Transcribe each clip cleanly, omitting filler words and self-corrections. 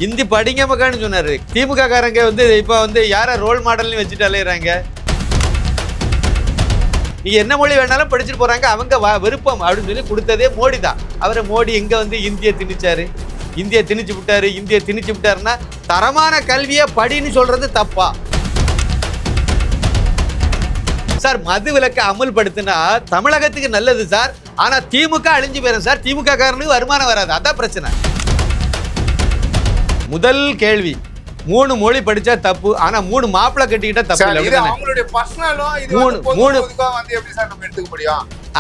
இந்தி படிங்க மக்கான்னு சொன்னாரு. திமுக காரங்க வந்து இப்ப வந்து யார ரோல் மாடல்னு வச்சுட்டு அலையிறாங்க. நீங்க என்ன மொழி வேணாலும் படிச்சுட்டு போறாங்க, அவங்க விருப்பம் அப்படின்னு சொல்லி கொடுத்ததே மோடி தான். அவரை மோடி எங்க வந்து இந்திய திணிச்சாரு, இந்திய திணிச்சு விட்டாரு. இந்திய திணிச்சு விட்டாருன்னா தரமான கல்வியை படின்னு சொல்றது தப்பா சார்? மது விலக்கு அமல்படுத்தினா தமிழகத்துக்கு நல்லது சார். ஆனா திமுக அழிஞ்சு போயிடும் சார். திமுக காரனுக்கு வருமானம் வராது, அதான் பிரச்சனை. முதல் கேள்வி, 3 மொழி படிச்சா தப்பு, ஆனா 3 மாப்பிள்ளை கட்டிக்கிட்டா தப்பு இல்லை.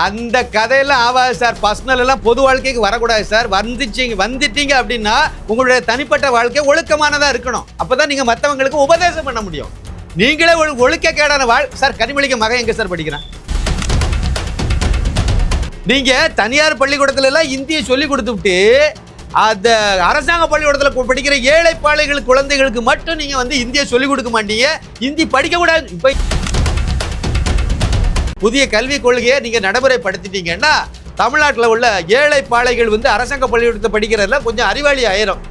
அந்த கதையெல்லாம் ஆகாது சார். பர்சனல் எல்லாம் பொது வாழ்க்கைக்கு வரக்கூடாது சார். வந்துட்டீங்க அப்படின்னா உங்களுடைய தனிப்பட்ட வாழ்க்கை ஒழுக்கமானதா இருக்கணும். அப்பதான் நீங்க மற்றவங்களுக்கு உபதேசம் பண்ண முடியும். நீங்களே ஒழுக்க கேடான சார். கனிமொழிக்கு மகன் எங்க சார் படிக்கிறான்? நீங்க தனியார் பள்ளிக்கூடத்துல எல்லாம் இந்தியை சொல்லி கொடுத்துட்டு அந்த அரசாங்க பள்ளிக்கூடத்தில் படிக்கிற ஏழை பாளைகள் குழந்தைகளுக்கு மட்டும் நீங்க வந்து இந்தியை சொல்லிக் கொடுக்க மாட்டீங்க. இந்தி படிக்க கூடாது. இப்ப புதிய கல்விக் கொள்கையை நீங்க நடைமுறைப்படுத்திட்டீங்கன்னா தமிழ்நாட்டில் உள்ள ஏழை பாளைகள் வந்து அரசாங்க பள்ளிக்கூடத்தை படிக்கிறதுல கொஞ்சம் அறிவாளி ஆயிரும்.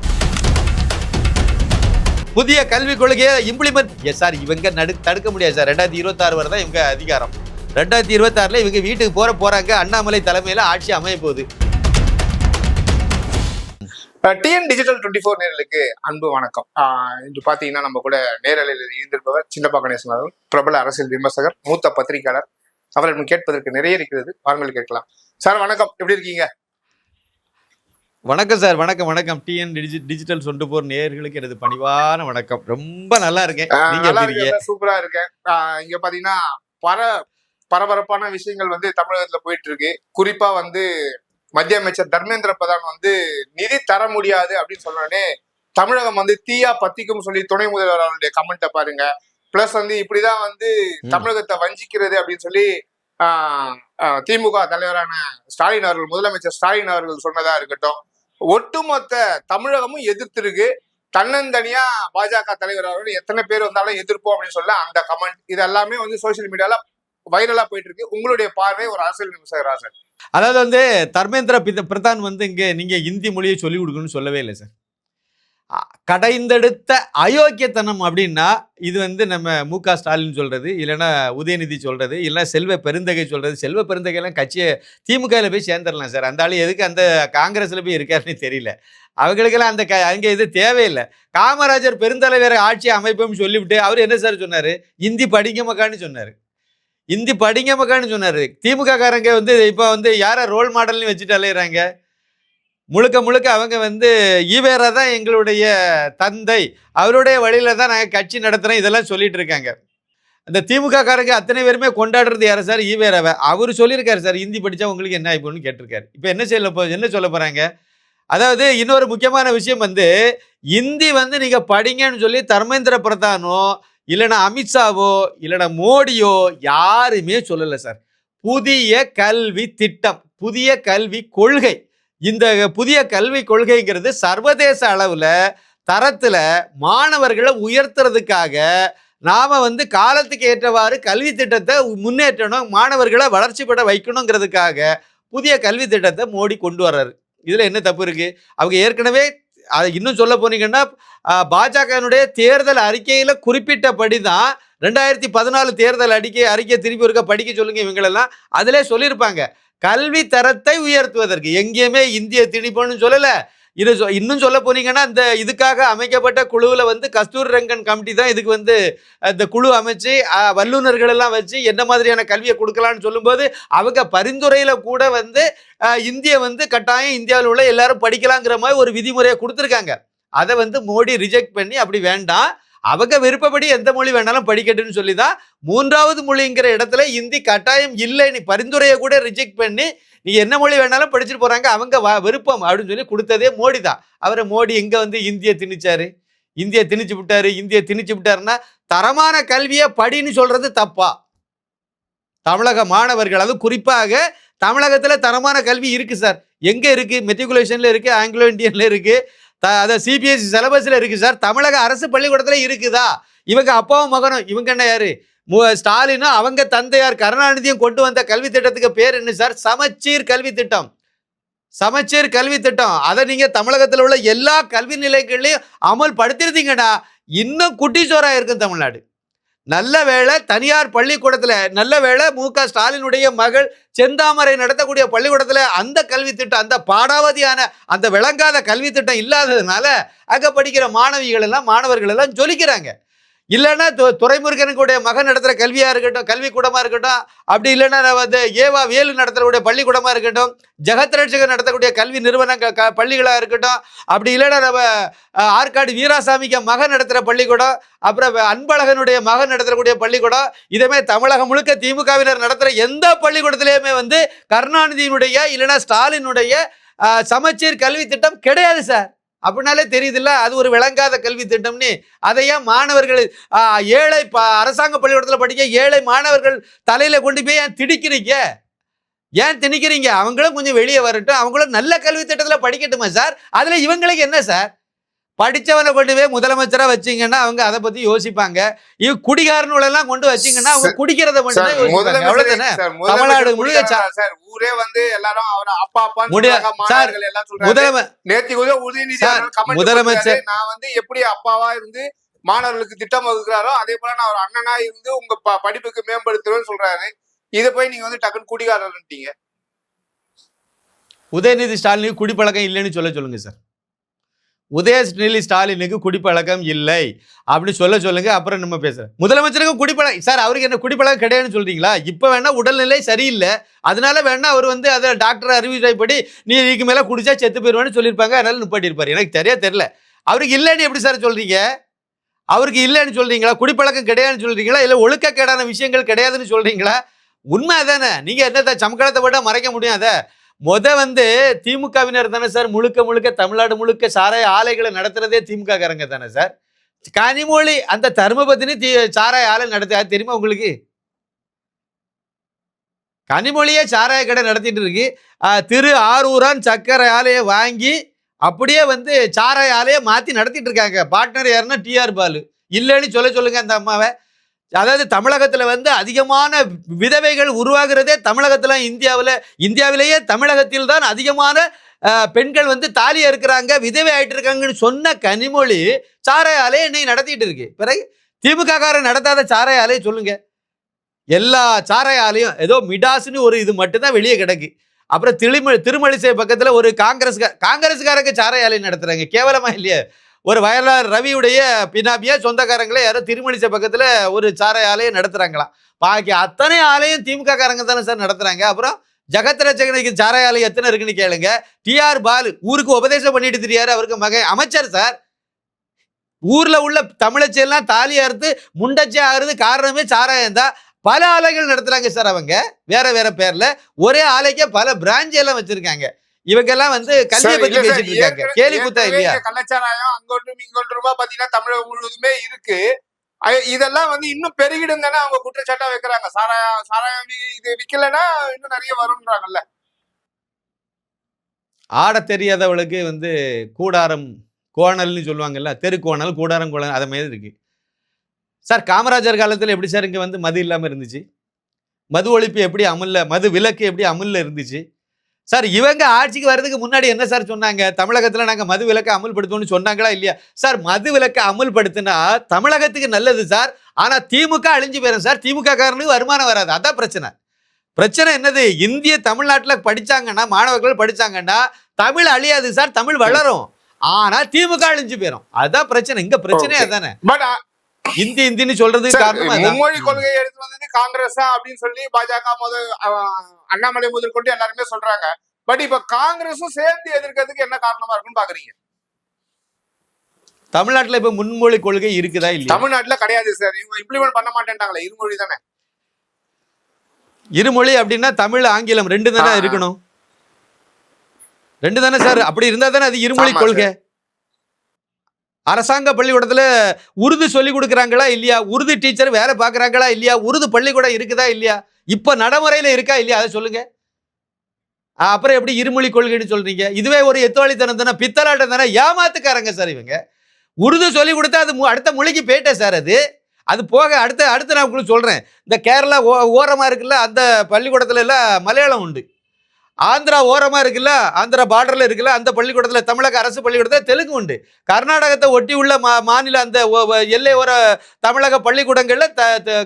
புதிய கல்விக் கொள்கையை இம்ப்ளிமெண்ட் சார் இவங்க தடுக்க முடியாது சார். 2026 வரை தான் இவங்க அதிகாரம். 2026 இவங்க வீட்டுக்கு போறாங்க. அண்ணாமலை தலைமையில ஆட்சி அமைய போகுது. டிஎன் டிஜிட்டல் 24 நேயர்களுக்கு அன்பு வணக்கம். இன்று பாத்தீங்கன்னா நம்ம கூட நேரலையில் இருந்திருப்பவர் சின்னப்பா கணேசன் அவர்கள், பிரபல அரசியல் விமர்சகர், மூத்த பத்திரிகையாளர். அவரிடம் கேட்பதற்கு நிறைய இருக்கிறது, வாருங்கள் கேட்கலாம். சார் வணக்கம், எப்படி இருக்கீங்க? வணக்கம் சார். வணக்கம். டிஎன் டிஜிட்டல் 24 நேயர்களுக்கு எனது பணிவான வணக்கம். ரொம்ப நல்லா இருக்கேன். சூப்பரா இருக்கேன். இங்க பாத்தீங்கன்னா பரபரப்பான விஷயங்கள் வந்து தமிழகத்துல போயிட்டு இருக்கு. குறிப்பா வந்து மத்திய அமைச்சர் தர்மேந்திர பிரதான் வந்து நிதி தர முடியாது அப்படின்னு சொன்னோடனே தமிழகம் வந்து தீயா பத்திக்கும் சொல்லி துணை முதல்வர் அவருடைய கமெண்ட்டை பாருங்க. பிளஸ் வந்து இப்படிதான் வந்து தமிழகத்தை வஞ்சிக்கிறது அப்படின்னு சொல்லி திமுக தலைவரான ஸ்டாலின் அவர்கள், முதலமைச்சர் ஸ்டாலின் அவர்கள் சொன்னதா இருக்கட்டும், ஒட்டுமொத்த தமிழகமும் எதிர்த்திருக்கு. தன்னந்தனியா பாஜக தலைவர் அவர்கள் எத்தனை பேர் வந்தாலும் எதிர்ப்போம் அப்படின்னு சொல்ல அந்த கமெண்ட், இது எல்லாமே வந்து சோசியல் மீடியால வைரலா போயிட்டு இருக்கு. உங்களுடைய பார்வை ஒரு அரசியல் விமர்சகரா சார்? அதாவது வந்து தர்மேந்திர பிரதான் வந்து இங்க நீங்க இந்தி மொழியை சொல்லிக் கொடுக்கணும்னு சொல்லவே இல்லை சார். கடைந்தெடுத்த அயோக்கியத்தனம் அப்படின்னா இது வந்து நம்ம மு.க. ஸ்டாலின் சொல்றது, இல்லைன்னா உதயநிதி சொல்றது, இல்லைன்னா செல்வ பெருந்தகை சொல்றது. செல்வ பெருந்தகைலாம் கட்சியை திமுகவில் போய் சேர்ந்துடலாம் சார். அந்த ஆளு எதுக்கு அந்த காங்கிரஸ்ல போய் இருக்காருன்னு தெரியல. அவங்களுக்கெல்லாம் அங்கே இது தேவையில்லை. காமராஜர் பெருந்தலைவர் ஆட்சி அமைப்புன்னு சொல்லிவிட்டு அவர் என்ன சார் சொன்னாரு? இந்தி படிங்க மக்கான்னு சொன்னாரு. இந்தி படிங்க மக்கான்னு சொன்னாரு. திமுக காரங்க வந்து இப்ப வந்து யார ரோல் மாடல்னு வச்சுட்டு அலையிறாங்க. முழுக்க அவங்க வந்து ஈவேரா தான் எங்களுடைய தந்தை, அவருடைய வழியில தான் நாங்கள் கட்சி நடத்துறோம், இதெல்லாம் சொல்லிட்டு இருக்காங்க. அந்த திமுக காரங்க அத்தனை பேருமே கொண்டாடுறது யார சார்? ஈவேராவை. அவரு சொல்லியிருக்காரு சார், இந்தி படிச்சா உங்களுக்கு என்ன ஆயிப்போன்னு கேட்டிருக்காரு. இப்ப என்ன சொல்ல போறாங்க? அதாவது இன்னொரு முக்கியமான விஷயம் வந்து இந்தி வந்து நீங்க படிங்கன்னு சொல்லி தர்மேந்திர பிரதானோ இல்லைன்னா அமித்ஷாவோ இல்லைன்னா மோடியோ யாருமே சொல்லலை சார். புதிய கல்வி திட்டம், புதிய கல்வி கொள்கை. இந்த புதிய கல்வி கொள்கைங்கிறது சர்வதேச அளவில் தரத்தில் மாணவர்களை உயர்த்துறதுக்காக நாம வந்து காலத்துக்கு ஏற்றவாறு கல்வி திட்டத்தை முன்னேற்றணும், மாணவர்களை வளர்ச்சி பெற வைக்கணுங்கிறதுக்காக புதிய கல்வி திட்டத்தை மோடி கொண்டு வர்றாரு. இதில் என்ன தப்பு இருக்கு? அவங்க ஏற்கனவே அதை இன்னும் சொல்ல போனீங்கன்னா பாஜகனுடைய தேர்தல் அறிக்கையில் குறிப்பிட்டபடி தான் 2014 தேர்தல் அறிக்கை திருப்பி இருக்க படிக்க சொல்லுங்க இவங்களெல்லாம். அதிலே சொல்லியிருப்பாங்க கல்வி தரத்தை உயர்த்துவதற்கு. எங்கேயுமே இந்திய திணிப்புன்னு சொல்லலை. இது இன்னும் சொல்ல போனீங்கன்னா இந்த இதுக்காக அமைக்கப்பட்ட குழுவில் வந்து கஸ்தூரி ரங்கன் கமிட்டி தான் இதுக்கு வந்து இந்த குழு அமைச்சு வல்லுநர்கள் எல்லாம் வச்சு என்ன மாதிரியான கல்வியை கொடுக்கலான்னு சொல்லும்போது அவங்க பரிந்துரையில கூட வந்து இந்திய வந்து கட்டாயம் இந்தியாவில் உள்ள எல்லாரும் படிக்கலாங்கிற மாதிரி ஒரு விதிமுறையை கொடுத்துருக்காங்க. அதை வந்து மோடி ரிஜெக்ட் பண்ணி அப்படி வேண்டாம், அவங்க விருப்பப்படி எந்த மொழி வேணாலும் படிக்கட்டுன்னு சொல்லி தான் 3வது மொழிங்கிற இடத்துல இந்தி கட்டாயம் இல்லை நீ பரிந்துரையை கூட ரிஜெக்ட் பண்ணி நீ என்ன மொழி வேணாலும் படிச்சுட்டு போறாங்க, அவங்க விருப்பம் அப்படின்னு சொல்லி கொடுத்ததே மோடி தான். அவரை மோடி எங்க வந்து இந்தியை திணிச்சாரு? இந்தியை திணிச்சு விட்டாருன்னா தரமான கல்வியை படின்னு சொல்றது தப்பா? தமிழக மாணவர்கள், அது குறிப்பாக தமிழகத்துல தரமான கல்வி இருக்கு சார். எங்க இருக்கு? மெட்ரிகுலேஷன்ல இருக்கு, ஆங்கிலோ இந்தியன்ல இருக்கு, அதை சிபிஎஸ்சி சிலபஸ்ல இருக்கு சார். தமிழக அரசு பள்ளிக்கூடத்துல இருக்குதா? இவங்க அப்பாவும் மகனும், இவங்க என்ன யாரு? ஸ்டாலினும் அவங்க தந்தையார் கருணாநிதியும் கொண்டு வந்த கல்வி திட்டத்துக்கு பேர் என்ன சார்? சமச்சீர் கல்வி திட்டம். சமச்சீர் கல்வி திட்டம் அதை நீங்க தமிழகத்தில் உள்ள எல்லா கல்வி நிலையங்களையும் அமல்படுத்திருந்தீங்கன்னா இன்னும் குட்டிச்சோரா இருக்கும் தமிழ்நாடு. நல்ல வேளை தனியார் பள்ளிக்கூடத்துல, நல்ல வேளை மு.க. ஸ்டாலினுடைய மகள் செந்தாமரை நடத்தக்கூடிய பள்ளிக்கூடத்துல அந்த கல்வி திட்டம், அந்த பாடாவதியான அந்த விளங்காத கல்வி திட்டம் இல்லாததுனால அங்க படிக்கிற மாணவர்கள் எல்லாம் ஜொலிக்கிறாங்க. இல்லைன்னா துரைமுருகனுடைய மகன் நடத்துகிற கல்வியாக இருக்கட்டும், கல்விக்கூடமாக இருக்கட்டும், அப்படி இல்லைன்னா வந்து ஏவா வேலு நடத்தக்கூடிய பள்ளிக்கூடமாக இருக்கட்டும், ஜெகத் ரட்சகர் நடத்தக்கூடிய கல்வி நிறுவன பள்ளிகளாக இருக்கட்டும், அப்படி இல்லைன்னா நம்ம ஆற்காடு வீராசாமிக்கு மகன் நடத்துகிற பள்ளிக்கூடம், அப்புறம் அன்பழகனுடைய மகன் நடத்தக்கூடிய பள்ளிக்கூடம், இதே தமிழகம் முழுக்க திமுகவினர் நடத்துகிற எந்த பள்ளிக்கூடத்திலையுமே வந்து கருணாநிதியினுடைய இல்லைன்னா ஸ்டாலினுடைய சமச்சீர் கல்வி திட்டம் கிடையாது சார். அப்படின்னாலே தெரியுதுல்ல, அது ஒரு விளங்காத கல்வி திட்டம்னு. அதையே மாணவர்கள் ஏழை அரசாங்க பள்ளிக்கூடத்தில் படிக்க ஏழை மாணவர்கள் தலையில கொண்டு போய் ஏன் திணிக்கிறீங்க? அவங்களும் கொஞ்சம் வெளியே வரட்டும், அவங்களும் நல்ல கல்வி திட்டத்தில் படிக்கட்டுமா சார்? அதுல இவங்களுக்கு என்ன சார்? படிச்சவனை கொண்டு போய் முதலமைச்சரா வச்சீங்கன்னா அவங்க அதை பத்தி யோசிப்பாங்க. குடிகாரனெல்லாம் கொண்டு வச்சீங்கன்னா அவங்க குடிக்கிறத மட்டும் தான் யோசிப்பாங்க. அவ்வளவுதானே? தமிழ்நாடு முழுக்க சார் ஊரே வந்து எல்லாரும் அவர அப்பா அப்பா மாணவர்கள் எல்லாம் சொல்றாங்க. நேத்து கூட உதயநிதி முதலமைச்சர் நான் வந்து எப்படி அப்பாவா இருந்து மாணவர்களுக்கு திட்டம் வகுக்கிறாரோ அதே போல நான் ஒரு அண்ணனா இருந்து உங்க படிப்புக்கு மேம்படுத்துவேன்னு சொல்றாரு. இதை போய் நீங்க வந்து டக்குன்னு குடிகாரன்ட்டீங்க. உதயநிதி ஸ்டாலினுக்கு குடிப்பழக்கம் இல்லைன்னு சொல்லுங்க சார். உதயநிதி ஸ்டாலினுக்கு குடிப்பழக்கம் இல்லை அப்படின்னு சொல்லுங்க. அப்புறம் நம்ம பேசுறோம். முதலமைச்சருக்கு குடிப்பழக்கம் சார், அவருக்கு என்ன குடிப்பழக்கம் கிடையாதுன்னு சொல்றீங்களா? இப்போ வேணா உடல்நிலை சரியில்லை, அதனால வேணா அவர் வந்து அதை டாக்டர் அறிவிப்படி நீ இதுக்கு மேல குடிச்சா செத்து போயிடுவான்னு சொல்லியிருப்பாங்க, அதனால நிப்பாட்டியிருப்பாரு. எனக்கு தெரியல. அவருக்கு இல்லைன்னு எப்படி சார் சொல்றீங்க? அவருக்கு இல்லைன்னு சொல்றீங்களா? குடிப்பழக்கம் கிடையாதுன்னு சொல்றீங்களா? இல்லை ஒழுக்கக்கேடான விஷயங்கள் கிடையாதுன்னு சொல்றீங்களா? உண்மை அதானே? நீங்க என்னத்தை சமக்காலத்தை விட மறைக்க முடியும்? அதை வந்து திமுகவினர் தானே சார் முழுக்க தமிழ்நாடு முழுக்க சாராய ஆலைகளை நடத்துறதே திமுக காரங்க தானே சார். கனிமொழி அந்த தர்மபத்தினி சாராய ஆலை நடத்த தெரியுமா உங்களுக்கு? கனிமொழியே சாராய கடை நடத்திட்டு இருக்கு. திரு ஆரூரான் சக்கரை ஆலையை வாங்கி அப்படியே வந்து சாராய ஆலையை மாத்தி நடத்திட்டு இருக்காங்க. பார்ட்னர் யாருன்னா டிஆர் பாலு. இல்லைன்னு சொல்லுங்க அந்த அம்மாவை. அதாவது தமிழகத்துல வந்து அதிகமான விதவைகள் உருவாகிறதே தமிழகத்துல, இந்தியாவிலேயே தமிழகத்தில் தான் அதிகமான பெண்கள் வந்து தாலியா இருக்கிறாங்க, விதவை ஆயிட்டு இருக்காங்கன்னு சொன்ன கனிமொழி சாராய ஆலையை இன்னைக்கு நடத்திட்டு இருக்கு. பிறகு திமுக காரன் நடத்தாத சாராய ஆலையை சொல்லுங்க. எல்லா சாராய ஆலையும் ஏதோ மிடாஸ்னு ஒரு இது மட்டும்தான் வெளியே கிடக்கு. அப்புறம் திருமழிசை பக்கத்துல ஒரு காங்கிரஸ்காரங்க சாராய ஆலை நடத்துறாங்க. கேவலமா இல்லையா? ஒரு வயலார் ரவியுடைய பினாபியா சொந்தக்காரங்களே யாரோ திருமணிசை பக்கத்துல ஒரு சாராய ஆலையை நடத்துறாங்களாம். பாக்கி அத்தனை ஆலையும் திமுக காரங்க தானே சார் நடத்துறாங்க. அப்புறம் ஜெகத் ரட்சகனுக்கு சாராய ஆலை எத்தனை இருக்குன்னு கேளுங்க. டிஆர் பாலு ஊருக்கு உபதேசம் பண்ணிட்டு தெரியாரு, அவருக்கு மகன் அமைச்சர் சார். ஊர்ல உள்ள தமிழச்சி எல்லாம் தாலி அறுத்து முண்டச்சி ஆகுறது காரணமே சாராயம் தான். பல ஆலைகள் நடத்துறாங்க சார். அவங்க வேற பேர்ல ஒரே ஆலைக்கே பல பிரான்ச் எல்லாம் வச்சிருக்காங்க. இவங்க எல்லாம் வந்து கல்வியை பத்தி பேசிட்டு இருக்காங்க. கேலி கூத்தா இல்லையா? கள்ளச்சாராயம் அங்கொன்றும் இங்கொன்றுமா பாத்தீங்கன்னா தமிழகம் முழுவதுமே இருக்கு. இதெல்லாம் வந்து இன்னும் பெருகிடும் தானே அவங்க குற்றச்சாட்டா வைக்கிறாங்க. சாராயம் இது விக்கலன்னா இன்னும் நிறைய வரும்ன்றாங்கல்ல. ஆட தெரியாதவளுக்கு வந்து கூடாரம் கோணல்னு சொல்லுவாங்கல்ல, தெருக்கோணல் கூடாரம் கோணல் அதை மாதிரி இருக்கு சார். காமராஜர் காலத்துல எப்படி சார் இங்க வந்து மது இல்லாம இருந்துச்சு? மது ஒழிப்பு எப்படி அமுல்ல, மது விலக்கு எப்படி அமுல்ல இருந்துச்சு சார்? இவங்க ஆட்சிக்கு வர்றதுக்கு முன்னாடி என்ன சார் சொன்னாங்க? தமிழகத்தில் நாங்கள் மது விலக்கை அமுல்படுத்தணும்னு சொன்னாங்களா இல்லையா சார்? மது விலக்கை அமுல்படுத்தினா தமிழகத்துக்கு நல்லது சார். ஆனால் திமுக அழிஞ்சு போயிடும் சார். திமுக காரனுக்கு வருமானம் வராது. அதான் பிரச்சனை என்னது? இந்திய தமிழ்நாட்டில் படிச்சாங்கன்னா, மாணவர்கள் படிச்சாங்கன்னா தமிழ் அழியாது சார், தமிழ் வளரும். ஆனா திமுக அழிஞ்சு போயிடும். அதான் பிரச்சனை. இங்க பிரச்சனையே அதானே. இந்தின்னு சொல்றது மும்மொழி கொள்கையை எடுத்து வந்தது காங்கிரஸா அப்படின்னு சொல்லி பாஜக அண்ணாமலை முதல் கொண்டு எல்லாருமே சொல்றாங்க. பட் இப்ப காங்கிரஸும் சேர்ந்து எதிர்க்கிறதுக்கு என்ன காரணமா இருக்குன்னு பாக்குறீங்க? தமிழ்நாட்டுல இப்ப முன்மொழி கொள்கை இருக்குதா இல்லையா? தமிழ்நாட்டுல கிடையாது சார். இவங்க இம்ப்ளிமெண்ட் பண்ண மாட்டேன்ட்டாங்களே. இருமொழி தானே. இருமொழி அப்படின்னா தமிழ் ஆங்கிலம் ரெண்டு தானே இருக்கணும். ரெண்டு தானே சார். அப்படி இருந்தா தானே அது இருமொழி கொள்கை. அரசாங்க பள்ளிக்கூடத்துல உருது சொல்லி கொடுக்குறாங்களா இல்லையா? உருது டீச்சர் வேலை பார்க்குறாங்களா இல்லையா? உருது பள்ளிக்கூடம் இருக்குதா இல்லையா? இப்போ நடைமுறையில் இருக்கா இல்லையா? அதை சொல்லுங்க. அப்புறம் எப்படி இருமொழி கொள்கைன்னு சொல்றீங்க? இதுவே ஒரு எத்தோழித்தனம் தானே, பித்தலாட்டம் தானே, ஏமாத்துக்காரங்க சார் இவங்க. உருது சொல்லி கொடுத்தா அது அடுத்த மொழிக்கு போயிட்டேன் சார். அது போக அடுத்து நான் உங்களுக்கு சொல்றேன். இந்த கேரளா ஓரமா இருக்குல்ல, அந்த பள்ளிக்கூடத்துல எல்லாம் மலையாளம் உண்டு. ஆந்திரா ஓரமா இருக்குல்ல, ஆந்திரா பார்டர்ல இருக்குல்ல, அந்த பள்ளிக்கூடத்துல தமிழக அரசு பள்ளிக்கூடத்துல தெலுங்கு உண்டு. கர்நாடகத்தை ஒட்டி உள்ள மாநில அந்த எல்லையோர தமிழக பள்ளிக்கூடங்கள்ல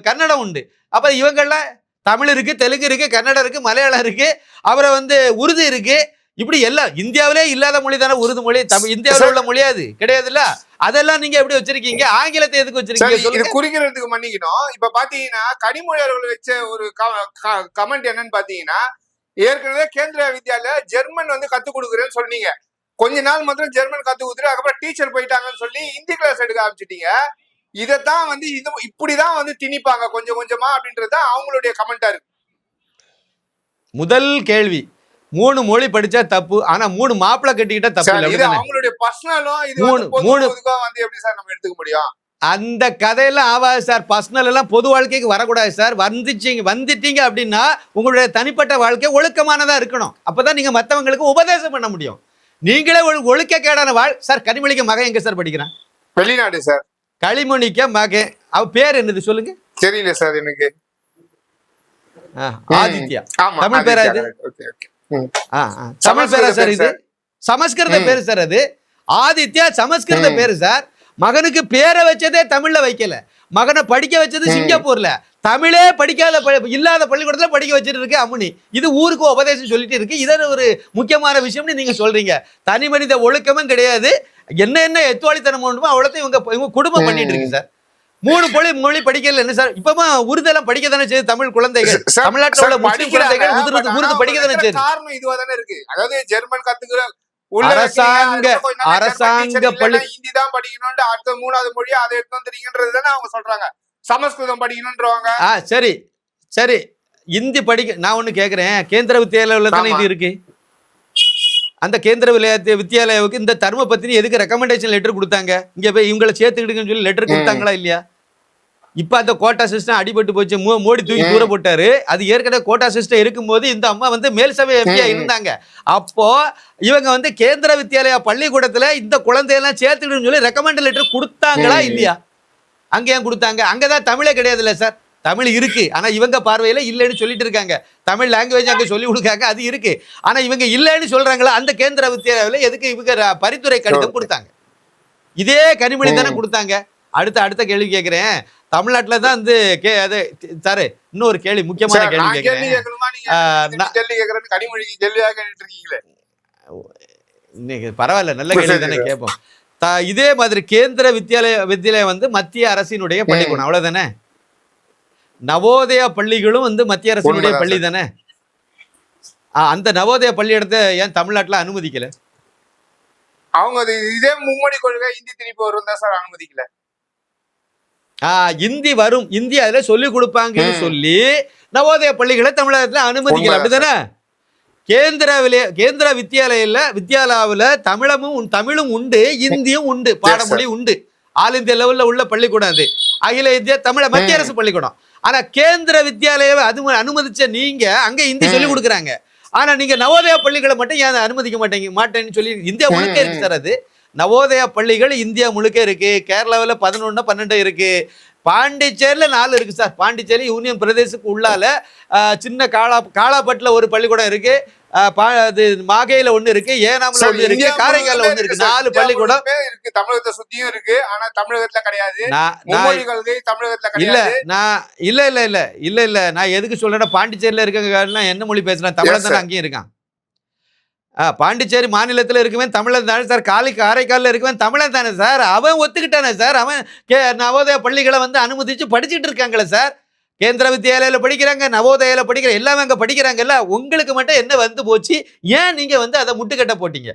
கன்னடம் உண்டு. அப்ப இவங்கெல்லாம் தமிழ் இருக்கு, தெலுங்கு இருக்கு, கன்னடம் இருக்கு, மலையாளம் இருக்கு, அப்புறம் உருது இருக்கு. இப்படி எல்லாம் இந்தியாவிலே இல்லாத மொழி தானே உருது மொழி. இந்தியாவில் உள்ள மொழியா அது கிடையாதுல்ல. அதெல்லாம் நீங்க எப்படி வச்சிருக்கீங்க? ஆங்கிலத்தை எதுக்கு வச்சிருக்கீங்க? இது குறிக்கிறதுக்கு மன்னிக்கணும். இப்ப பாத்தீங்கன்னா கனிமொழி அவர்கள் வச்ச ஒரு கமெண்ட் என்னன்னு பாத்தீங்கன்னா, ஏற்கனவே கேந்திர வித்யாலயா ஜெர்மன் கத்து கொடுக்குறேன்னு சொன்னீங்க. கொஞ்ச நாள் மாத்திரம் ஜெர்மன் கத்து கொடுத்துட்டு அதுக்கப்புறம் டீச்சர் போயிட்டாங்கன்னு சொல்லி ஹிந்தி கிளாஸ் எடுக்க ஆரம்பிச்சிட்டீங்க. இதைத்தான் இது இப்படிதான் திணிப்பாங்க கொஞ்சம் கொஞ்சமா அப்படின்றது அவங்களுடைய கமெண்டா இருக்கு. முதல் கேள்வி, 3 மொழி படிச்சா தப்பு, ஆனா 3 மாப்பிளை கட்டிக்கிட்டா தப்பு இல்ல. இது அவங்களுடைய பர்சனலும் இது எப்படி சார் நம்ம எடுத்துக்க முடியும்? அந்த கதையெல்லாம் ஆகாது சார். பர்சனல் எல்லாம் பொது வாழ்க்கைக்கு வரக்கூடாது சார். வந்துட்டீங்க அப்படின்னா உங்களுடைய தனிப்பட்ட வாழ்க்கை ஒழுக்கமானதா இருக்கணும். அப்பதான் நீங்க மத்தவங்களுக்கு உபதேசம் பண்ண முடியும். நீங்களே ஒழுக்க கேடான சார். கனிமொழிக்கு மகன் எங்க சார் படிக்கிறான்? வெளிநாடு சார். களிமொழிக்க மகன், அவ பேர் என்னது சொல்லுங்க? தெரியல சார் எனக்கு. ஆதித்யா. தமிழ் பேரா இது? தமிழ் பேரா சார் இது? சமஸ்கிருத பேரு சார் அது. ஆதித்யா சமஸ்கிருத பேரு சார். மகனுக்கு பேரை வச்சதே தமிழ்ல வைக்கல. மகனை படிக்க வச்சது சிங்கப்பூர்ல. தமிழே படிக்காத இல்லாத பள்ளிக்கூடத்துல படிக்க வச்சுட்டு இருக்கு அம்முனி. இது ஊருக்கு உபதேசம் சொல்லிட்டு இருக்கு. இது ஒரு முக்கியமான விஷயம்னு நீங்க சொல்றீங்க. தனி மனித ஒழுக்கமும் கிடையாது. என்ன எத்துவாளித்தனம் ஒன்றுமோ அவ்வளோத்தையும் இவங்க குடும்பம் பண்ணிட்டு இருக்கு சார். 3 மொழி படிக்கல என்ன சார்? இப்பமா உருதெல்லாம் படிக்க தானே செய்யுது தமிழ் குழந்தைகள். தமிழ்நாட்டில் உள்ள முஸ்லிம் குழந்தைகள் உருது படிக்க தானே செய்யுது. காரணம் இதுவா தானே இருக்கு. அதாவது ஜெர்மன் கத்துக்கிற அரசாங்க பள்ளி ஹிந்தி தான் படிக்கணும்னு அடுத்த 3வது மொழியா அதை எடுத்து வந்துறீங்கன்றது தானே அவங்க சொல்றாங்க. சமஸ்கிருதம் படிக்கணும்ன்றவாங்க. சரி சரி, இந்தி படிக்க நான் ஒண்ணு கேக்குறேன். கேந்திர வித்யாலயாவில் தானே இது இருக்கு. அந்த கேந்திர வித்யாலயாவுக்கு இந்த தர்ம பத்தினி எதுக்கு ரெக்கமெண்டேஷன் லெட்டர் கொடுத்தாங்க? இங்க போய் இவங்களை சேர்த்துக்கிட்டுன்னு சொல்லி லெட்டர் கொடுத்தாங்களா இல்லையா? இப்ப அந்த கோட்டா சிஸ்டம் அடிபட்டு போச்சு. மோடி தூக்கி தூர போட்டாரு. அது ஏற்கனவே கோட்டா சிஸ்டம் இருக்கும்போது இந்த அம்மா மேல் சபை எம்பியா இருந்தாங்க. அப்போ இவங்க கேந்திர வித்யாலயா பள்ளிக்கூடத்துல இந்த குழந்தையெல்லாம் சேர்த்துக்கிட்டுன்னு சொல்லி ரெக்கமெண்ட் லெட்டர் கொடுத்தாங்களா இல்லையா? அங்க ஏன் கொடுத்தாங்க? அங்கதான் தமிழே கிடையாது இல்ல சார். தமிழ் இருக்கு, ஆனா இவங்க பார்வையில இல்லைன்னு சொல்லிட்டு இருக்காங்க. தமிழ் லாங்குவேஜ் அங்க சொல்லி கொடுக்காங்க, அது இருக்கு. ஆனா இவங்க இல்லைன்னு சொல்றாங்களா? அந்த கேந்திர வித்யாலயாவில் எதுக்கு இவங்க பரிந்துரை கடிதம் கொடுத்தாங்க? இதே கனிமொழி தானே கொடுத்தாங்க. அடுத்த கேள்வி கேட்கிறேன். தமிழ்நாட்டில் தான் சார் இன்னொரு கேள்வி, முக்கியமான கேள்வி கேட்கிறேன். பரவாயில்ல, நல்ல கேள்வி தானே கேட்போம். இதே மாதிரி கேந்திர வித்யாலயம் மத்திய அரசினுடைய பள்ளிக்கூடம், அவ்வளவுதானே? நவோதயா பள்ளிகளும் மத்திய அரசினுடைய பள்ளி தானே? அந்த நவோதயா பள்ளியிடத்தை ஏன் தமிழ்நாட்டில் அனுமதிக்கல? அவங்க இதே மும்மொழி கொள்கை இந்தி திணிப்பு வரும் தான் சார் அனுமதிக்கல. இந்தி வரும், இந்தி அதுல சொல்லி கொடுப்பாங்கன்னு சொல்லி நவோதய பள்ளிகளை தமிழகத்துல அனுமதிக்கல, அப்படிதானே? கேந்திர வித்யாலயாவில் தமிழும் உண்டு, இந்தியும் உண்டு, பாடமொழி உண்டு. ஆல் இந்தியா லெவல்ல உள்ள பள்ளிக்கூடம் அது. அகில இந்திய மத்திய அரசு பள்ளிக்கூடம். ஆனா கேந்திர வித்யாலயாவை அனுமதிச்ச நீங்க அங்க இந்தி சொல்லி கொடுக்குறாங்க. ஆனா நீங்க நவோதயா பள்ளிகளை மட்டும் ஏன் அனுமதிக்க மாட்டேன்னு சொல்லி இந்தியா முழுக்க இருக்கு சார். அது நவோதயா பள்ளிகள் இந்தியா முழுக்க இருக்கு. கேரளாவில் 11 12 இருக்கு. பாண்டிச்சேரியில 4 இருக்கு சார். பாண்டிச்சேரி யூனியன் பிரதேசத்துக்கு உள்ளால சின்ன காலாப்பட்டில் ஒரு பள்ளிக்கூடம் இருக்கு. மாகையில ஒண்ணு இருக்கு, ஏனாம்ல ஒண்ணு இருக்கு, காரைக்கால்ல ஒண்ணு இருக்கு. 4 பள்ளிக்கூடம் இருக்கு. தமிழகத்தை சுத்தியும் இருக்கு, ஆனா தமிழகத்துல கிடையாது. இல்ல நான் எதுக்கு சொல்றேன்னா, பாண்டிச்சேரியில இருக்க என்ன மொழி பேசுறேன்? தமிழ் தானே அங்கேயும் இருக்கான். பாண்டிச்சேரி மாநிலத்தில் இருக்குவேன் தமிழன் தானே சார். காரைக்காலில் இருக்குவேன் தமிழன் தானே சார். அவன் ஒத்துக்கிட்டானே சார். அவன் நவோதய பள்ளிகளை அனுமதிச்சு படிச்சுட்டு இருக்காங்களே சார். கேந்திர வித்யாலயில படிக்கிறாங்க, நவோதயில படிக்கிற எல்லாமே அங்க படிக்கிறாங்கல்ல. உங்களுக்கு மட்டும் என்ன போச்சு? ஏன் நீங்க அதை முட்டுக்கட்ட போட்டீங்க?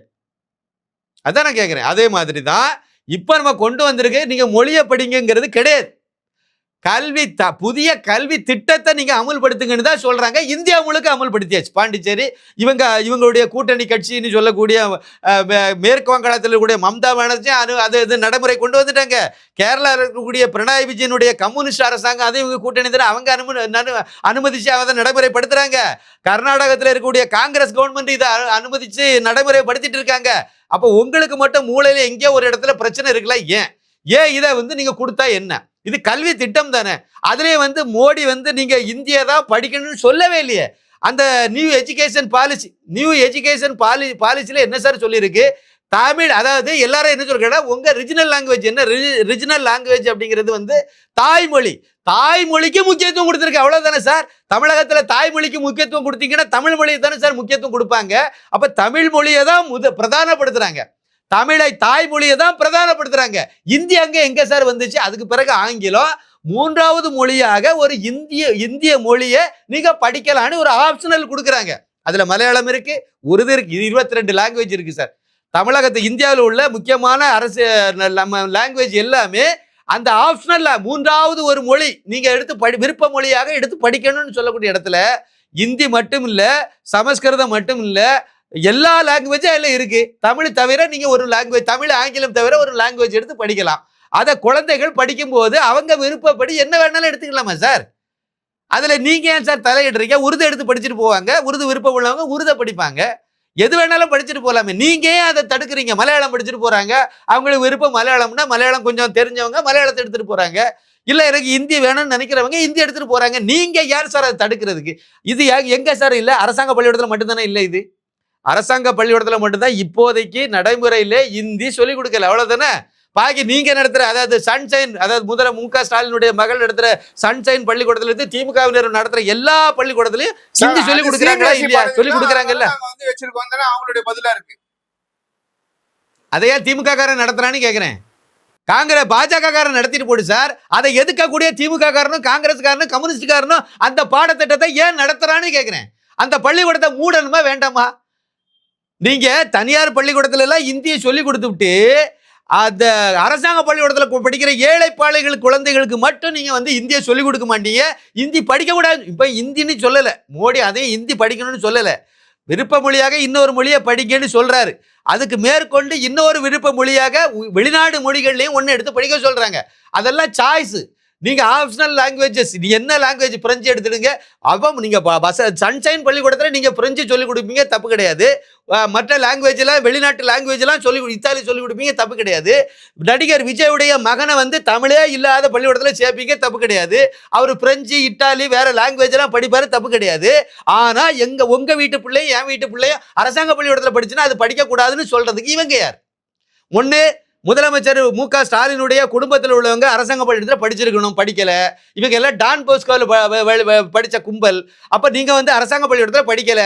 அதான் நான் கேட்கிறேன். அதே மாதிரி தான் இப்ப நம்ம கொண்டு வந்திருக்கு, நீங்க மொழியை படிங்கிறது கிடையாது. புதிய கல்வி திட்டத்தை நீங்க அமுல்படுத்துங்கன்னு தான் சொல்றாங்க. இந்தியா முழுக்க அமுல்படுத்தியாச்சு. பாண்டிச்சேரி இவங்களுடைய கூட்டணி கட்சின்னு சொல்லக்கூடிய மேற்கு வங்காளத்தில் இருக்கக்கூடிய மம்தா பானர்ஜி அது நடைமுறை கொண்டு வந்துட்டாங்க. கேரளாவில் இருக்கக்கூடிய பினராயி விஜயனுடைய கம்யூனிஸ்ட் அரசாங்கம் அதை இவங்க கூட்டணி தர அவங்க அனுமதிச்சு அதை நடைமுறைப்படுத்துறாங்க. கர்நாடகத்தில் இருக்கக்கூடிய காங்கிரஸ் கவர்மெண்ட் இதை அனுமதிச்சு நடைமுறைப்படுத்திட்டு இருக்காங்க. அப்போ உங்களுக்கு மட்டும் மூளையில எங்கேயோ ஒரு இடத்துல பிரச்சனை இருக்குல்ல? ஏன் இதை நீங்க கொடுத்தா என்ன? இது கல்வி திட்டம் தானே. அதுலயே மோடி நீங்க இந்தியா தான் படிக்கணும்னு சொல்லவே இல்லையே. அந்த நியூ எஜுகேஷன் பாலிசியில் என்ன சார் சொல்லியிருக்கு? தமிழ், அதாவது எல்லாரும் என்ன சொல்றாங்கன்னா, உங்க ரிஜினல் லாங்குவேஜ் என்ன? ரிஜினல் லாங்குவேஜ் அப்படிங்கிறது வந்து தாய்மொழி. தாய்மொழிக்கு முக்கியத்துவம் கொடுத்துருக்கு, அவ்வளவுதானே சார்? தமிழகத்துல தாய்மொழிக்கு முக்கியத்துவம் கொடுத்தீங்கன்னா தமிழ் மொழியை தானே சார் முக்கியத்துவம் கொடுப்பாங்க. அப்ப தமிழ் மொழியை தான் பிரதானப்படுத்துறாங்க, தமிழை தாய்மொழியை தான் பிரதானப்படுத்துறாங்க. இந்தி அங்க எங்க சார் வந்துச்சு? அதுக்கு பிறகு ஆங்கிலம் மூன்றாவது மொழியாக ஒரு இந்திய மொழியை நீங்க படிக்கலான்னு ஒரு ஆப்ஷனல் கொடுக்குறாங்க. அதுல மலையாளம் இருக்கு, உருது இருக்கு, 22 லாங்குவேஜ் இருக்கு சார். தமிழகத்து இந்தியாவில் உள்ள முக்கியமான அரசு நம்ம லாங்குவேஜ் எல்லாமே அந்த ஆப்ஷனல்ல மூன்றாவது ஒரு மொழி நீங்க எடுத்து விருப்ப மொழியாக எடுத்து படிக்கணும்னு சொல்லக்கூடிய இடத்துல இந்தி மட்டும் இல்ல, சமஸ்கிருதம் மட்டும் இல்ல, எல்லா லாங்குவேஜும் அதில் இருக்கு. தமிழ் தவிர நீங்க ஒரு லாங்குவேஜ், தமிழ் ஆங்கிலம் தவிர ஒரு லாங்குவேஜ் எடுத்து படிக்கலாம். அதை குழந்தைகள் படிக்கும் போது அவங்க விருப்பப்படி என்ன வேணாலும் எடுத்துக்கலாமா சார்? அதுல நீங்க ஏன் சார் தலையிடுறீங்க? உருது எடுத்து படிச்சுட்டு போவாங்க, உருது விருப்பம் உள்ளவங்க உருதை படிப்பாங்க, எது வேணாலும் படிச்சுட்டு போகலாமே. நீங்க ஏன் அதை தடுக்கிறீங்க? மலையாளம் படிச்சுட்டு போறாங்க, அவங்களுக்கு விருப்பம் மலையாளம்னா மலையாளம் கொஞ்சம் தெரிஞ்சவங்க மலையாளத்தை எடுத்துட்டு போறாங்க, இல்ல எனக்கு இந்தி வேணும்னு நினைக்கிறவங்க இந்தி எடுத்துட்டு போறாங்க. நீங்க யார் சார் அதை தடுக்கிறதுக்கு? இது எங்க சார் இல்ல? அரசாங்க பள்ளிக்கூடத்துல மட்டும்தானே இல்லை? இது அரசாங்க பள்ளிக்கூடத்துல மட்டும்தான் இப்போதைக்கு நடைமுறையிலே இந்தி சொல்லிக் கொடுக்கல, அவ்வளவுதானே? பாக்கி நீங்க நடத்துற, அதாவது சன்ஷைன், அதாவது முதல்வர் மு க ஸ்டாலினுடைய மகள் நடத்துற சன்ஷைன் பள்ளிக்கூடத்துல இருந்து திமுகவினர் நடத்துற எல்லா பள்ளிக்கூடத்திலையும் ஹிந்தி சொல்லி கொடுக்குறாங்களா இல்லையா? சொல்லி கொடுக்குறாங்கல்ல, அவங்களுடைய பதிலா இருக்கு. அதையா திமுக காரன் நடத்துறான்னு கேக்குறேன். காங்கிரஸ் பாஜக காரன் நடத்திட்டு போடு சார். அதை எதுக்கக்கூடிய திமுக காரனும் காங்கிரஸ் காரனும் கம்யூனிஸ்ட் காரனும் அந்த பாடத்திட்டத்தை ஏன் நடத்துறான்னு கேக்குறேன். அந்த பள்ளிக்கூடத்தை மூடணுமா வேண்டாமா? நீங்க தனியார் பள்ளிக்கூடத்துல எல்லாம் இந்தியை சொல்லி கொடுத்து விட்டு அந்த அரசாங்க பள்ளிக்கூடத்தில் படிக்கிற ஏழைப்பாளைகள் குழந்தைகளுக்கு மட்டும் நீங்க வந்து இந்தியை சொல்லிக் கொடுக்க மாட்டீங்க. இந்தி படிக்க கூடாது. இப்ப இந்தின்னு சொல்லல மோடி, அதையும் இந்தி படிக்கணும்னு சொல்லல, விருப்ப மொழியாக இன்னொரு மொழியை படிக்கன்னு சொல்றாரு. அதுக்கு மேற்கொண்டு இன்னொரு விருப்ப மொழியாக வெளிநாடு மொழிகள்லையும் ஒன்னு எடுத்து படிக்க சொல்றாங்க. அதெல்லாம் சாய்ஸ். நீங்க ஆப்ஷனல் லாங்குவேஜஸ், நீ என்ன லாங்குவேஜ் பிரெஞ்சு எடுத்துடுங்க. அப்போ நீங்க சன்ஷைன் பள்ளிக்கூடத்தில் நீங்க பிரெஞ்சு சொல்லிக் கொடுப்பீங்க, தப்பு கிடையாது. மற்ற லாங்குவேஜ்லாம் வெளிநாட்டு லாங்குவேஜ்லாம் இத்தாலி சொல்லிக் கொடுப்பீங்க, தப்பு கிடையாது. நடிகர் விஜயுடைய மகனை வந்து தமிழே இல்லாத பள்ளிக்கூடத்தில் சேர்ப்பீங்க, தப்பு கிடையாது. அவர் பிரெஞ்சு இத்தாலி வேற லாங்குவேஜ் எல்லாம் படிப்பாரு, தப்பு கிடையாது. ஆனா உங்க வீட்டு பிள்ளையும் என் வீட்டு பிள்ளையும் அரசாங்க பள்ளிக்கூடத்தில் படிச்சுன்னா அது படிக்க கூடாதுன்னு சொல்றதுக்கு இவங்க யார்? ஒண்ணு, முதலமைச்சர் மு க ஸ்டாலினுடைய குடும்பத்தில் உள்ளவங்க அரசாங்க பள்ளிக்கூடத்தில் படிச்சிருக்கணும், படிக்கல. இவங்க எல்லாம் டான் போஸ்கோவில் படிச்ச கும்பல். அப்ப நீங்க வந்து அரசாங்க பள்ளிக்கூடத்தில் படிக்கல,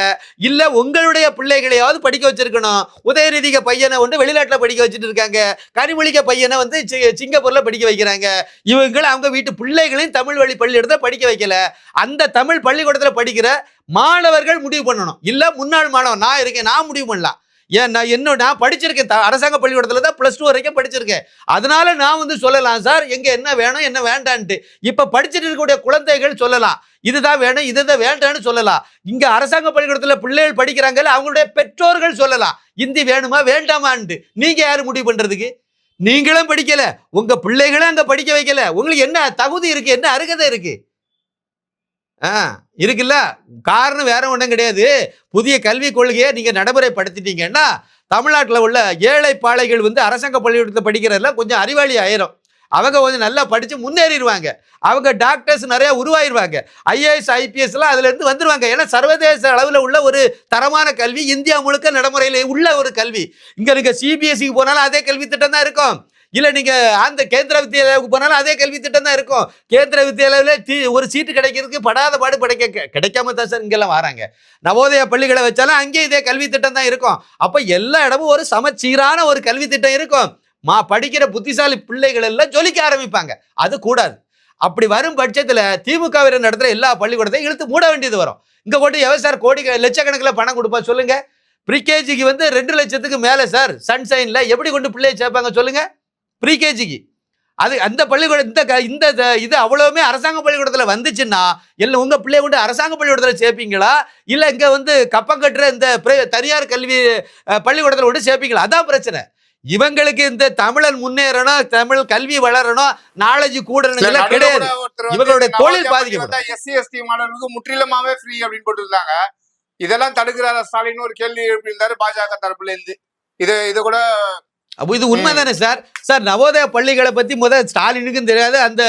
இல்ல உங்களுடைய பிள்ளைகளையாவது படிக்க வச்சிருக்கணும். உதயநிதிக பையனை வந்து வெளிநாட்டில் படிக்க வச்சுட்டு இருக்காங்க, கனிமொழிக்க பையனை வந்து சிங்கப்பூர்ல படிக்க வைக்கிறாங்க. இவங்க அவங்க வீட்டு பிள்ளைகளையும் தமிழ் வழி பள்ளிக்கூடத்தில் படிக்க வைக்கல. அந்த தமிழ் பள்ளிக்கூடத்தில் படிக்கிற மாணவர்கள் முடிவு பண்ணணும், இல்ல முன்னாள் மாணவன் நான் இருக்கேன், நான் முடிவு பண்ணலாம். ஏன் நான் படிச்சிருக்கேன், அரசாங்க பள்ளிக்கூடத்துல தான் +2 வரைக்கும் படிச்சிருக்கேன். அதனால நான் வந்து சொல்லலாம் சார் எங்க என்ன வேணும் என்ன வேண்டான்ட்டு. இப்ப படிச்சுட்டு இருக்கக்கூடிய குழந்தைகள் சொல்லலாம், இதுதான் வேணும் இதுதான் வேண்டான்னு சொல்லலாம். இங்க அரசாங்க பள்ளிக்கூடத்துல பிள்ளைகள் படிக்கிறாங்கல்ல, அவங்களுடைய பெற்றோர்கள் சொல்லலாம் இந்தி வேணுமா வேண்டாமான்ட்டு. நீங்க யாரு முடிவு பண்றதுக்கு? நீங்களும் படிக்கல, உங்க பிள்ளைகளும் அங்க படிக்க வைக்கல. உங்களுக்கு என்ன தகுதி இருக்கு, என்ன அருகதை இருக்கு? இருக்குல்ல. காரணம் வேற ஒன்றும் கிடையாது. புதிய கல்விக் கொள்கையை நீங்க நடைமுறைப்படுத்திட்டீங்கன்னா தமிழ்நாட்டில் உள்ள ஏழைப்பாளைகள் வந்து அரசாங்க பள்ளிக்கூடத்தில் படிக்கிறதுல கொஞ்சம் அறிவாளி ஆயிரும். அவங்க கொஞ்சம் நல்லா படிச்சு முன்னேறிடுவாங்க. அவங்க டாக்டர்ஸ் நிறைய உருவாயிருவாங்க. IAS IPS எல்லாம் அதுல இருந்து வந்துருவாங்க. ஏன்னா சர்வதேச அளவில் உள்ள ஒரு தரமான கல்வி இந்தியா முழுக்க நடைமுறையில் உள்ள ஒரு கல்வி. இங்க நீங்க CBSEக்கு போனாலும் அதே கல்வி திட்டம் தான் இருக்கும், இல்ல நீங்க அந்த கேந்திர வித்யாலயாவுக்கு போனாலும் அதே கல்வி திட்டம் தான் இருக்கும். கேந்திர வித்யாலயில ஒரு சீட்டு கிடைக்கிறதுக்கு படாத பாடு கிடைக்காம தான் சார் இங்கெல்லாம் வராங்க. நவோதய பள்ளிகளை வச்சாலும் அங்கேயும் இதே கல்வி திட்டம் தான் இருக்கும். அப்ப எல்லா இடமும் ஒரு சமச்சீரான ஒரு கல்வி திட்டம் இருக்கும். படிக்கிற புத்திசாலி பிள்ளைகள் எல்லாம் ஜொலிக்க ஆரம்பிப்பாங்க. அது கூடாது. அப்படி வரும் பட்சத்துல திமுகவினர் நடத்துற எல்லா பள்ளிக்கூடத்தையும் இழுத்து மூட வேண்டியது வரும். இங்க கொண்டு எவ்வளவு கோடி லட்சக்கணக்கில் பணம் கொடுப்பா சொல்லுங்க? ப்ரீகேஜிக்கு வந்து 2 லட்சத்துக்கு மேல சார் சன்ஷைன்ல எப்படி கொண்டு பிள்ளையை சேர்ப்பாங்க சொல்லுங்க? ப்ரீகேஜிக்கு அது அந்த பள்ளிக்கூடம் இந்த இது அவ்வளவுமே அரசாங்க பள்ளிக்கூடத்தில் வந்துச்சுன்னா எல்லாம் உங்க பிள்ளைய கொண்டு அரசாங்க பள்ளிக்கூடத்தில் சேர்ப்பீங்களா, இல்ல இங்க வந்து கப்பம் கட்டுற இந்த தனியார் கல்வி பள்ளிக்கூடத்தில் கொண்டு சேர்ப்பீங்களா? அதான் பிரச்சனை. இவங்களுக்கு இந்த தமிழன் முன்னேறணும், தமிழ் கல்வி வளரணும், நாலேஜ் கூடணும் கிடையாது. இவங்களுடைய தொழில் பாதிக்கப்படும். SC ST மாணவர்களுக்கு முற்றிலுமாவே ஃப்ரீ அப்படின்னு போட்டுருந்தாங்க. இதெல்லாம் தடுக்கிறார ஸ்டாலின் ஒரு கேள்வி எழுப்பியிருந்தாரு பாஜக தரப்புல இருந்து. இது கூட அப்போ இது உண்மைதானே சார்? சார் நவோதய பள்ளிகளை பத்தி முதல் ஸ்டாலினுக்கும் தெரியாது, அந்த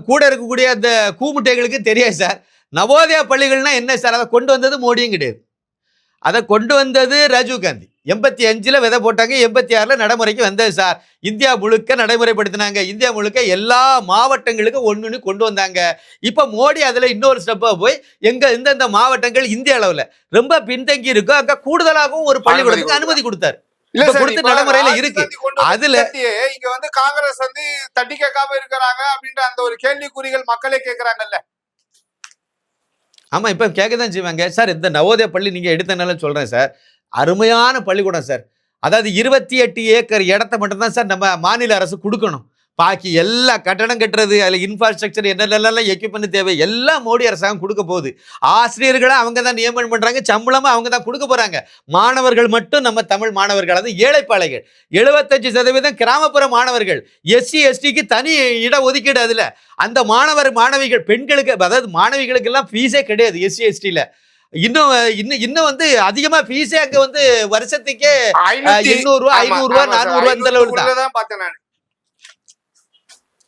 கூட இருக்கக்கூடிய அந்த கூமுட்டைகளுக்கும் தெரியாது சார். நவோதயா பள்ளிகள்னா என்ன சார்? அதை கொண்டு வந்தது மோடியும் கிடையாது, அதை கொண்டு வந்தது ராஜீவ் காந்தி. 85ல் விதை போட்டாங்க, 86ல் நடைமுறைக்கு வந்தது சார். இந்தியா முழுக்க நடைமுறைப்படுத்தினாங்க. இந்தியா முழுக்க எல்லா மாவட்டங்களுக்கும் ஒன்று கொண்டு வந்தாங்க. இப்போ மோடி அதில் இன்னொரு ஸ்டெப்பாக போய் இந்தந்த மாவட்டங்கள் இந்திய அளவில் ரொம்ப பின்தங்கி இருக்கோ அங்கே கூடுதலாகவும் ஒரு பள்ளிக்கூடத்துக்கு அனுமதி கொடுத்தாரு. கொடுத்த நடைமுறையில இருக்கு. அதுல இங்க வந்து காங்கிரஸ் வந்து தட்டி கேட்காம இருக்கிறாங்க அப்படின்ற அந்த ஒரு கேள்விக்குறிகள் மக்களே கேட்கறாங்கல்ல. ஆமா, இப்ப கேட்கதான் செய்வாங்க சார். இந்த நவோதயா பள்ளி நீங்க எடுத்தனால சொல்றேன் சார், அருமையான பள்ளிக்கூடம் சார். அதாவது 28 ஏக்கர் இடத்த மட்டும்தான் சார் நம்ம மாநில அரசு கொடுக்கணும். பாக்கி எல்லா கட்டடம் கட்டுறது, அதில் இன்ஃப்ராஸ்ட்ரக்சர் என்னென்னலாம் எக்யூப்மெண்ட் தேவை எல்லாம் மோடி அரசாங்கம் கொடுக்க போகுது. ஆசிரியர்களை அவங்க தான் நியமனம் பண்றாங்க, சம்பளமும் அவங்க தான் கொடுக்க போறாங்க. மாணவர்கள் மட்டும் நம்ம தமிழ் மாணவர்கள், அது ஏழைப்பாளைகள் 75% கிராமப்புற மாணவர்கள், எஸ்சி எஸ்டிக்கு தனி இட ஒதுக்கீடு. அதுல அந்த மாணவிகள் பெண்களுக்கு, அதாவது மாணவிகளுக்கு எல்லாம் ஃபீஸே கிடையாது எஸ்சி எஸ்டில. இன்னும் வந்து அதிகமா ஃபீஸே அங்க வந்து வருஷத்துக்கே 800 ரூபா 500 ரூபா 400 ரூபா இந்த அளவுக்கு தான் பார்த்தேன் நான்.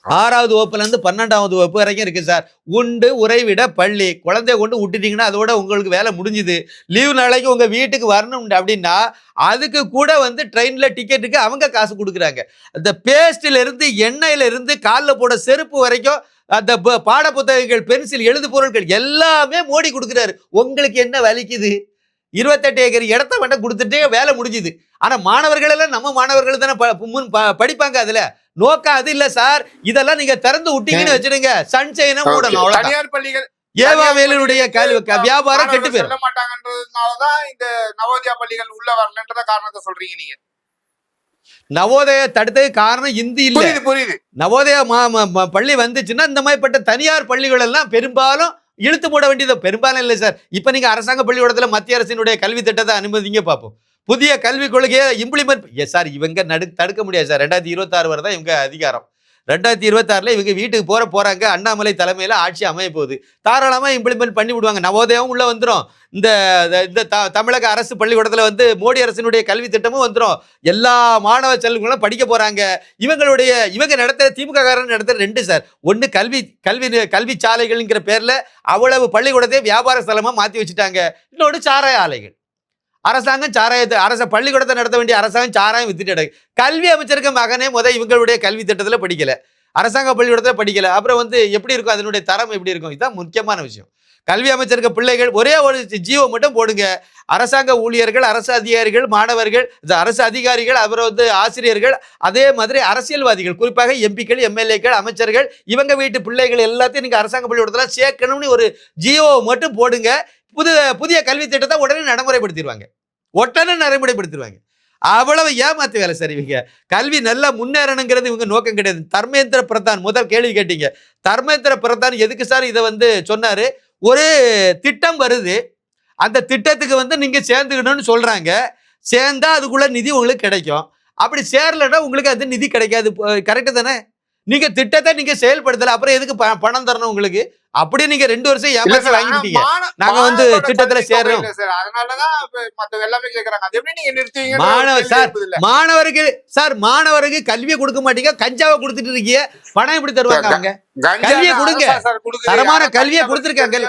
6வது வகுப்புல இருந்து 12வது வகுப்பு வரைக்கும் இருக்கு சார். உண்டு உறைவிட பள்ளி. குழந்தைய கொண்டு விட்டுட்டீங்கன்னா அதோட உங்களுக்கு வேலை முடிஞ்சுது. லீவு நாளைக்கு உங்க வீட்டுக்கு வரணும் அப்படின்னா அதுக்கு கூட வந்து ட்ரெயின்ல டிக்கெட்டுக்கு அவங்க காசு கொடுக்குறாங்க. அந்த பேஸ்ட்ல இருந்து எண்ணெயில இருந்து காலில் போட செருப்பு வரைக்கும் அந்த பாட புத்தகங்கள், பென்சில், எழுது பொருட்கள் எல்லாமே மோடி கொடுக்குறாரு. உங்களுக்கு என்ன வலிக்குது? 28 ஏக்கர் இடத்த மட்டும் கொடுத்துட்டே வேலை முடிஞ்சுது. ஆனா மாணவர்கள் எல்லாம் நம்ம மாணவர்கள் தானே படிப்பாங்க. அதுல நோக்கம் அது இல்ல சார். இதெல்லாம் நீங்க திறந்து விட்டீங்கன்னு வச்சிடுங்க, சன்சைனா மூடணும். தனியார் பள்ளிகள் ஏவாவேலுடைய வியாபாரம் கெட்டு போயிடும். சொல்ல மாட்டாங்கன்றதுனாலதான் இந்த நவோதயா பள்ளிகள் உள்ள வரலன்றத காரணத்தை சொல்றீங்க நீங்க. நவோதயா தடுத்தது காரணம் இந்தி இல்ல. புரியுது. நவோதயா பள்ளி வந்துச்சுன்னா இந்த மாதிரிப்பட்ட தனியார் பள்ளிகள் எல்லாம் பெரும்பாலும் இழுத்து மூட வேண்டியது. பெரும்பாலும் இல்லை சார். இப்ப நீங்க அரசாங்க பள்ளிக்கூடத்துல மத்திய அரசினுடைய கல்வி திட்டத்தை அனுமதிங்க பார்ப்போம். புதிய கல்விக் கொள்கையை இம்ப்ளிமெண்ட் சார் இவங்க தடுக்க முடியாது சார். 2026 வரை தான் இவங்க அதிகாரம். 2026ல் இவங்க வீட்டுக்கு போறாங்க. அண்ணாமலை தலைமையில ஆட்சி அமைய போகுது. தாராளமா இம்ப்ளிமெண்ட் பண்ணி விடுவாங்க. நவோதயாவும் உள்ள வந்துடும். இந்த தமிழக அரசு பள்ளிக்கூடத்துல வந்து மோடி அரசினுடைய கல்வி திட்டமும் வந்துடும். எல்லா மாணவ செல்வங்களும் படிக்க போறாங்க. இவங்க நடத்துற திமுக நடத்துற 2 சார். ஒன்னு கல்வி சாலைகள்ங்கிற பேர்ல அவ்வளவு பள்ளிக்கூடத்தை வியாபார ஸ்தலமா மாத்தி வச்சுட்டாங்க. இன்னொன்று சாராய ஆலைகள். அரசாங்கம் அரச பள்ளிக்கூடத்தை நடத்த வேண்டிய அரசாங்கம் சாராயம் வித்துட்டு கல்வி அமைச்சருக்கு மகனே இவங்களுடைய கல்வி திட்டத்துல படிக்கல, அரசாங்க பள்ளிக்கூடத்துல படிக்கல. அப்புறம் வந்து எப்படி இருக்கும், அதனுடைய தரம் எப்படி இருக்கும்? இதுதான் முக்கியமான விஷயம். கல்வி அமைச்சருக்கு பிள்ளைகள் ஒரே ஒரு ஜியோ மட்டும் போடுங்க. அரசாங்க ஊழியர்கள், அரசு அதிகாரிகள், மாணவர்கள், அரசு அதிகாரிகள், அப்புறம் வந்து ஆசிரியர்கள், அதே மாதிரி அரசியல்வாதிகள், குறிப்பாக எம்பிக்கள், எம்எல்ஏக்கள், அமைச்சர்கள், இவங்க வீட்டு பிள்ளைகள் எல்லாத்தையும் நீங்க அரசாங்க பள்ளிக்கூடத்துல சேர்க்கணும்னு ஒரு ஜியோ மட்டும் போடுங்க. புதிய கல்வி திட்டத்தை உடனே நடைமுறைப்படுத்திடுவாங்க. அவ்வளவு ஏமாத்து வேலை சார் இவங்க. கல்வி நல்லா முன்னேறணுங்கிறது இவங்க நோக்கம் கிடையாது. தர்மேந்திர பிரதான் முதல் கேள்வி கேட்டீங்க. தர்மேந்திர பிரதான் எதுக்கு சார் இதை வந்து சொன்னாரு? ஒரு திட்டம் வருது, அந்த திட்டத்துக்கு வந்து நீங்க சேர்ந்துக்கணும்னு சொல்றாங்க. சேர்ந்தா அதுக்குள்ள நிதி உங்களுக்கு கிடைக்கும். அப்படி சேரலன்னா உங்களுக்கு அது நிதி கிடைக்காது. கரெக்டு தானே? நீங்க திட்டத்தை நீங்க செயல்படுத்தல, அப்புறம் எதுக்கு பணம் தரணும் உங்களுக்கு? அப்படி நீங்க 2 வருஷம் ஏமாத்தி வாங்கிட்டீங்க. நாங்க வந்து திட்டத்துல சேர்றோம். மாணவருக்கு கல்வியை கொடுக்க மாட்டீங்க, கஞ்சாவை கொடுத்துட்டு இருக்கீங்க. பணம் எப்படி தருவாங்க அவங்க? கல்வியை கொடுங்க, தரமான கல்வியை கொடுத்துருக்காங்க.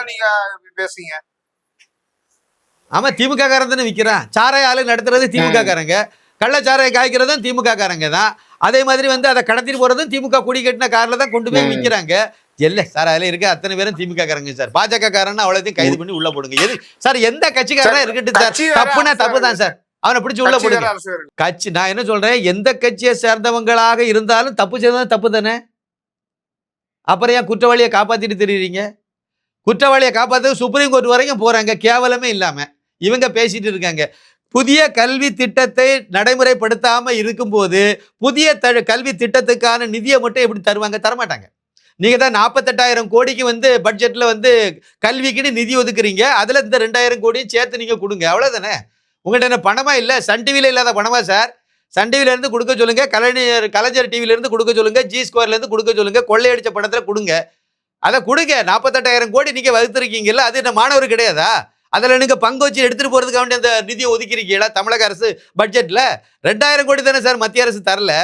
ஆமா, திமுக காரன் தானே விற்கிறான். சாராய ஆலை நடத்துறது திமுக காரங்க, கள்ளச்சாராயம் காய்க்கிறதும் திமுக காரங்க தான். அதே மாதிரி வந்து அதை கடத்திட்டு போறதும் திமுக குடி கட்டின கார்ல தான் கொண்டு போய் விற்கிறாங்க. இல்ல சார், அதுல இருக்க அத்தனை பேரும் திமுக காரங்க சார். பாஜக காரன் அவ்வளோத்தையும் கைது பண்ணி உள்ள போடுங்க. எது சார், எந்த கட்சிக்காரனா இருக்கட்டும் சார், தப்புனா தப்பு தான் சார். அவனை பிடிச்சி உள்ள போடுங்க. கட்சி, நான் என்ன சொல்றேன், எந்த கட்சியை சேர்ந்தவங்களாக இருந்தாலும் தப்பு செய்தது தப்பு தானே. அப்புறம் ஏன் குற்றவாளியை காப்பாத்திட்டு தெரியுறீங்க? குற்றவாளியை காப்பாற்ற சுப்ரீம் கோர்ட் வரைக்கும் போறாங்க, கேவலமே இல்லாம. இவங்க பேசிட்டு இருக்காங்க. புதிய கல்வி திட்டத்தை நடைமுறைப்படுத்தாம இருக்கும்போது புதிய கல்வி திட்டத்துக்கான நிதியை மட்டும் எப்படி தருவாங்க? தரமாட்டாங்க. நீங்க தான் 48,000 கோடிக்கு வந்து பட்ஜெட்ல வந்து கல்விக்குன்னு நிதி ஒதுக்குறீங்க. அதுல இந்த 2,000 கோடியும் சேர்த்து நீங்க கொடுங்க, அவ்வளவுதானே. உங்கள்கிட்ட என்ன பணமா இல்லை? சன் டிவில இல்லாத பணமா சார்? சன் டிவில இருந்து கொடுக்க சொல்லுங்க, கலைஞர் டிவில இருந்து கொடுக்க சொல்லுங்க, ஜி ஸ்கொயர்ல இருந்து கொடுக்க சொல்லுங்க, கொள்ளையடிச்ச பணத்துல கொடுங்க. அதை கொடுங்க. 48,000 கோடி நீங்க வகுத்துருக்கீங்கல்ல, அது என்ன மாணவர் கிடையாதா? அதில் நீங்கள் பங்கு வச்சு எடுத்துகிட்டு போகிறதுக்காக வேண்டிய அந்த நிதியை ஒதுக்கிறீங்களா தமிழக அரசு பட்ஜெட்டில்? 2,000 கோடி தானே சார் மத்திய அரசு தரல.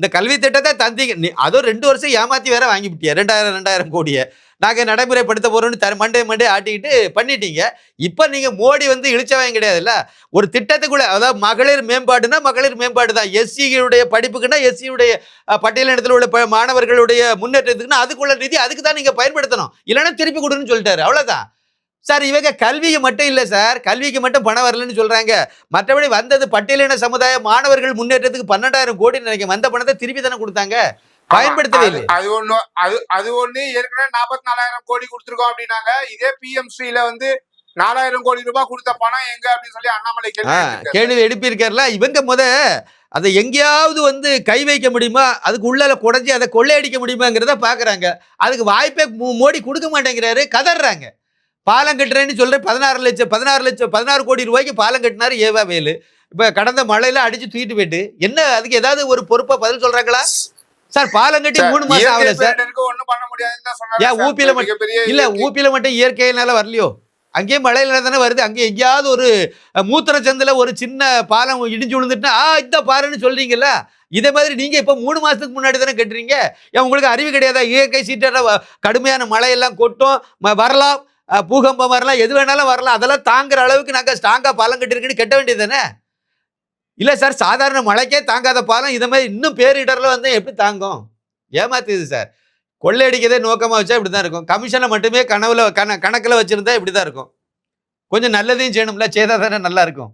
இந்த கல்வி திட்டத்தை தந்தீங்க அதுவும் 2 வருஷம் ஏமாத்தி வேற வாங்கிவிட்டியா 2000 கோடியை நாங்கள் நடைமுறைப்படுத்த போறோம்னு மண்டே ஆட்டிக்கிட்டு பண்ணிட்டீங்க. இப்போ நீங்க மோடி வந்து இழிச்சவங்க கிடையாதுல்ல. ஒரு திட்டத்துக்குள்ள அதாவது மகளிர் மேம்பாடுனா மகளிர் மேம்பாடு தான். எஸ்சியுடைய படிப்புக்குன்னா எஸ்சியுடைய பட்டியலினத்தில் உள்ள மாணவர்களுடைய முன்னேற்றத்துக்குன்னா அதுக்குள்ள நிதி அதுக்கு தான் நீங்க பயன்படுத்தணும். இல்லைன்னா திருப்பி கொடுன்னு சொல்லிட்டாரு. அவ்வளவுதான் சார். இவங்க கல்விக்கு மட்டும் இல்லை சார், கல்விக்கு மட்டும் பணம் வரலன்னு சொல்றாங்க. மற்றபடி வந்தது பட்டியலின சமுதாய மாணவர்கள் முன்னேற்றத்துக்கு 12,000 கோடி நினைக்க வந்த பணத்தை திருப்பி தானே கொடுத்தாங்க, பயன்படுத்தவே இல்லை. அது ஒண்ணு ஏற்கனவே 44,000 கோடி கொடுத்துருக்கோம் அப்படின்னாங்க. இதே பிஎம்ஸ்ரீல வந்து 4,000 கோடி ரூபாய் கொடுத்த பணம் எங்க அப்படின்னு சொல்லி அண்ணாமலை கேள்வி எழுப்பியிருக்காருல. இவங்க அதை எங்கேயாவது வந்து கை வைக்க முடியுமா, அதுக்கு உள்ள குறைஞ்சி அதை கொள்ளையடிக்க முடியுமாங்கிறத பாக்குறாங்க. அதுக்கு வாய்ப்பே மோடி கொடுக்க மாட்டேங்கிறாரு, கதறாங்க. பாலம் கட்டுறேன்னு சொல்ற 16 கோடி ரூபாய்க்கு பாலம் கட்டினாரு ஏவா வேலு. இப்ப கடந்த மழையில அடிச்சு தூக்கிட்டு போயிட்டு என்ன அதுக்கு ஏதாவது ஒரு பொறுப்பா பதில் சொல்றாங்களா சார்? பாலம் கட்டி 3 மாசம் ஆகல சார். ஒண்ணும் பண்ண முடியாதுன்னு ஏன் ஊப்பில மட்டும் இல்ல, ஊப்பில மட்டும் இயற்கையினால வரலையோ? அங்கேயே மழையில தானே வருது. அங்கே எங்கேயாவது ஒரு மூத்திர சந்தில ஒரு சின்ன பாலம் இடிஞ்சு விழுந்துட்டுனா இந்த பாருன்னு சொல்றீங்கல்ல. இதே மாதிரி நீங்க இப்ப 3 மாசத்துக்கு முன்னாடி தானே கட்டுறீங்க. ஏன் உங்களுக்கு அறிவு கிடையாதா? இயற்கை சீற்ற கடுமையான மழையெல்லாம் கொட்டும், வரலாம், பூகம்பம் வரலாம், எது வேணாலும் வரலாம். அதெல்லாம் தாங்குற அளவுக்கு நாங்க ஸ்ட்ராங்கா பாலம் கட்டிருக்குன்னு கட்ட வேண்டியது தானே. இல்ல சார், சாதாரண மழைக்கே தாங்காத பாலம் இதை மாதிரி இன்னும் பேரிடர்ல வந்து எப்படி தாங்கும்? ஏமாத்துது சார். கொள்ளையடிக்கதே நோக்கமா வச்சா இப்படிதான் இருக்கும். கமிஷனை மட்டுமே கனவுல கணக்குல வச்சிருந்தா இப்படிதான் இருக்கும். கொஞ்சம் நல்லதையும் செய்யணும்ல, செய்தா தானே நல்லா இருக்கும்.